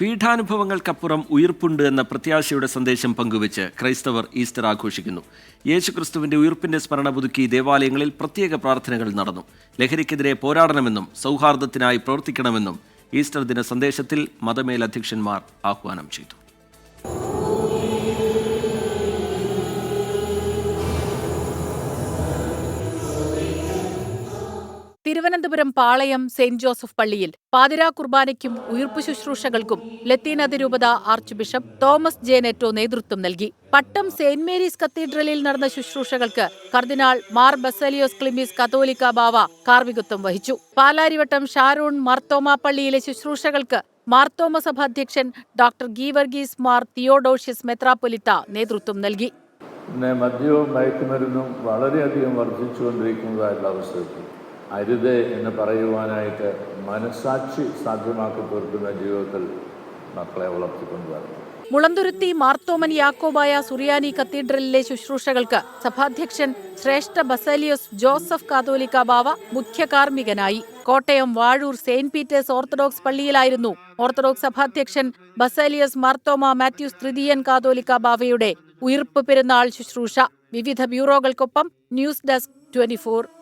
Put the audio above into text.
പീഠാനുഭവങ്ങൾക്കപ്പുറം ഉയിർപ്പുണ്ട് എന്ന പ്രത്യാശയുടെ സന്ദേശം പങ്കുവച്ച് ക്രൈസ്തവർ ഈസ്റ്റർ ആഘോഷിക്കുന്നു. യേശുക്രിസ്തുവിന്റെ ഉയിർപ്പിന്റെ സ്മരണ പുതുക്കി ദേവാലയങ്ങളിൽ പ്രത്യേക പ്രാർത്ഥനകൾ നടന്നു. ലഹരിക്കെതിരെ പോരാടണമെന്നും സൗഹാർദ്ദത്തിനായി പ്രവർത്തിക്കണമെന്നും ഈസ്റ്റർ ദിന സന്ദേശത്തിൽ മതമേലധ്യക്ഷന്മാർ ആഹ്വാനം ചെയ്തു. തിരുവനന്തപുരം പാളയം സെന്റ് ജോസഫ് പള്ളിയിൽ പാതിരാ കുർബാനയ്ക്കും ഉയിർപ്പ് ശുശ്രൂഷകൾക്കും ലത്തീൻ അതിരൂപത ആർച്ച് ബിഷപ്പ് തോമസ് ജെ നെറ്റോ നേതൃത്വം നൽകി. പട്ടം സെന്റ് മേരീസ് കത്തീഡ്രലിൽ നടന്ന ശുശ്രൂഷകൾക്ക് കർദിനാൾ മാർ ബസേലിയോസ് ക്ലിമീസ് കത്തോലിക്ക ബാവ കാർമ്മികത്വം വഹിച്ചു. പാലാരിവട്ടം ഷാരോൺ മാർത്തോമാ പള്ളിയിലെ ശുശ്രൂഷകൾക്ക് മാർത്തോമ സഭാധ്യക്ഷൻ ഡോക്ടർ ഗീവർഗീസ് മാർ തിയോഡോഷ്യസ് മെത്രാപ്പൊലിത്ത നേതൃത്വം നൽകി. മദ്യവും മയക്കുമരുന്നും വളരെയധികം വർദ്ധിച്ചുകൊണ്ടിരിക്കുന്നതായിട്ടുള്ള അവസരത്തിൽ അരുത് എന്ന് പറയുവാനായിട്ട് മനസാക്ഷി സാധ്യമാക്കി തീർക്കുന്ന ജീവിതത്തിൽ മക്കളെ വളർത്തിക്കൊണ്ടുവരണം. മുളന്തുരുത്തി മാർത്തോമൻ യാക്കോബായ സുറിയാനി കത്തീഡ്രലിലെ ശുശ്രൂഷകൾക്ക് സഭാധ്യക്ഷൻ ശ്രേഷ്ഠ ബസേലിയോസ് ജോസഫ് കാതോലിക്ക ബാവ മുഖ്യ കാർമ്മികനായി. Kottayam Vazhoor saint Peter's Orthodox പള്ളിയിലായിരുന്നു ഓർത്തഡോക്സ് സഭാധ്യക്ഷൻ ബസേലിയോസ് മാർത്തോമ മാത്യൂസ് തൃതീയൻ കാതോലിക്ക ബാവയുടെ ഉയിർപ്പ് പെരുന്നാൾ ശുശ്രൂഷ. വിവിധ ബ്യൂറോകൾക്കൊപ്പം ന്യൂസ് ഡെസ്ക് 24.